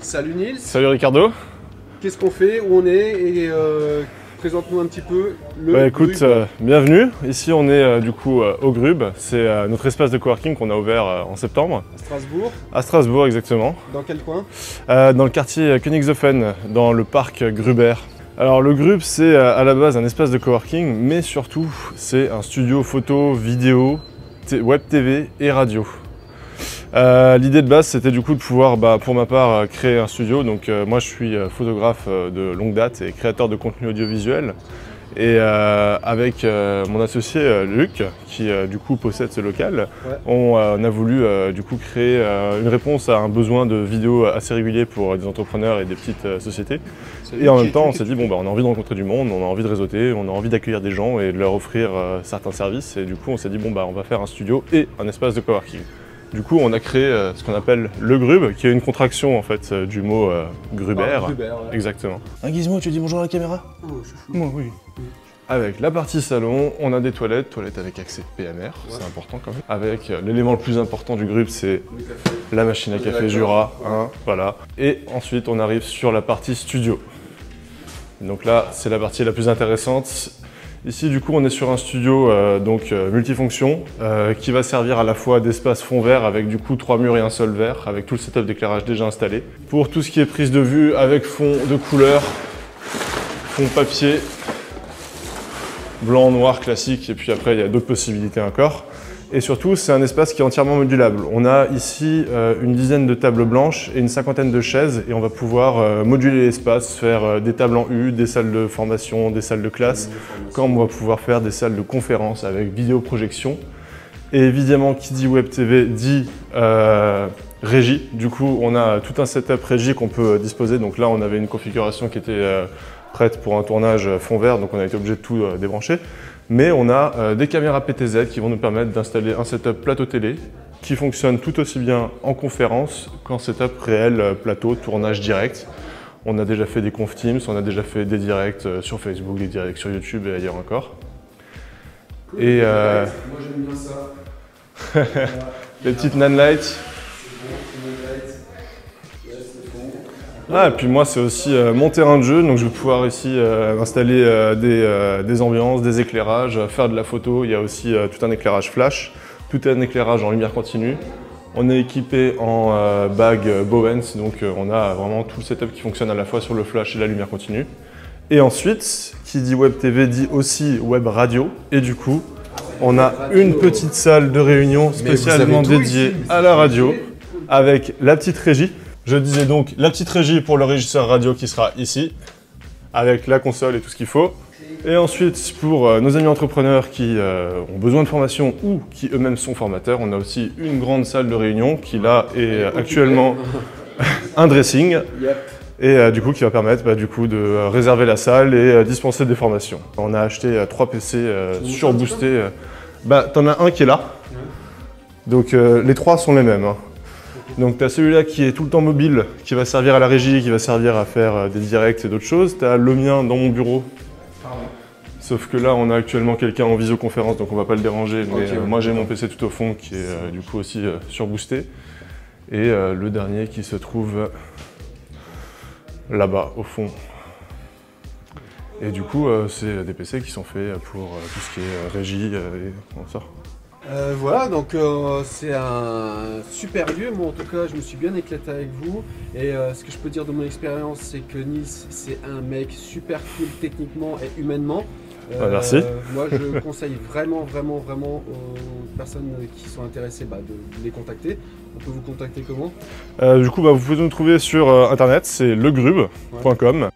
Salut Nils. Salut Ricardo. Qu'est-ce qu'on fait, où on est et présente-nous un petit peu le écoute, bienvenue. Ici on est du coup au Grub. C'est notre espace de coworking qu'on a ouvert en septembre. À Strasbourg. À Strasbourg exactement. Dans quel coin? Dans le quartier Königshofen, dans le parc Gruber. Alors le Grub c'est à la base un espace de coworking, mais surtout c'est un studio photo, vidéo, web TV et radio. L'idée de base c'était du coup de pouvoir, pour ma part, créer un studio. Donc moi je suis photographe de longue date et créateur de contenu audiovisuel. Et avec mon associé Luc, qui du coup possède ce local, on a voulu du coup créer une réponse à un besoin de vidéos assez régulier pour des entrepreneurs et des petites sociétés. Et en même temps on s'est dit, on a envie de rencontrer du monde, on a envie de réseauter, on a envie d'accueillir des gens et de leur offrir certains services. Et du coup on s'est dit, on va faire un studio et un espace de coworking. Du coup, on a créé ce qu'on appelle le Grub, qui est une contraction en fait du mot Gruber. Gruber, ouais. Exactement. Gizmo, tu dis bonjour à la caméra? Oh, chouchou. Moi, oui. Avec la partie salon, on a des toilettes avec accès PMR, c'est important quand même. Avec l'élément le plus important du Grub, c'est la machine à café Jura, voilà. Et ensuite, on arrive sur la partie studio. Donc là, c'est la partie la plus intéressante. Ici, du coup, on est sur un studio multifonction qui va servir à la fois d'espace fond vert avec du coup 3 murs et un sol vert avec tout le setup d'éclairage déjà installé. Pour tout ce qui est prise de vue avec fond de couleur, fond papier, blanc, noir classique et puis après il y a d'autres possibilités encore. Et surtout, c'est un espace qui est entièrement modulable. On a ici une dizaine de tables blanches et une cinquantaine de chaises et on va pouvoir moduler l'espace, faire des tables en U, des salles de formation, des salles de classe, comme on va pouvoir faire des salles de conférence avec vidéoprojection. Et évidemment, qui dit web TV dit régie. Du coup, on a tout un setup régie qu'on peut disposer. Donc là, on avait une configuration qui était prête pour un tournage fond vert, donc on a été obligé de tout débrancher. Mais on a des caméras PTZ qui vont nous permettre d'installer un setup plateau télé qui fonctionne tout aussi bien en conférence qu'en setup réel, plateau, tournage direct. On a déjà fait des conf Teams, on a déjà fait des directs sur Facebook, des directs sur YouTube et ailleurs encore. Cool, et moi j'aime bien ça. Les petites nanlights. Et puis moi c'est aussi mon terrain de jeu, donc je vais pouvoir ici installer des ambiances, des éclairages, faire de la photo. Il y a aussi tout un éclairage flash, tout un éclairage en lumière continue. On est équipé en bague Bowens, donc on a vraiment tout le setup qui fonctionne à la fois sur le flash et la lumière continue. Et ensuite, qui dit web TV dit aussi web radio, et du coup on a une petite salle de réunion spécialement dédiée à la radio, avec la petite régie. Je disais donc la petite régie pour le régisseur radio qui sera ici, avec la console et tout ce qu'il faut. Et ensuite, pour nos amis entrepreneurs qui ont besoin de formation ou qui eux-mêmes sont formateurs, on a aussi une grande salle de réunion qui là est actuellement un dressing. Et du coup qui va permettre de réserver la salle et dispenser des formations. On a acheté 3 PC surboostés. T'en as un qui est là, donc les 3 sont les mêmes. Donc tu as celui-là qui est tout le temps mobile, qui va servir à la régie, qui va servir à faire des directs et d'autres choses. Tu as le mien dans mon bureau. Sauf que là, on a actuellement quelqu'un en visioconférence, donc on va pas le déranger. Mais moi, j'ai mon PC tout au fond qui est du coup aussi surboosté. Et le dernier qui se trouve là-bas, au fond. Et du coup, c'est des PC qui sont faits pour tout ce qui est régie et tout ça. Voilà, donc c'est un super lieu. Moi en tout cas je me suis bien éclaté avec vous et ce que je peux dire de mon expérience c'est que Nils c'est un mec super cool techniquement et humainement. Merci. Moi je conseille vraiment aux personnes qui sont intéressées de les contacter. On peut vous contacter comment? Du coup vous pouvez nous trouver sur internet, c'est legrub.com.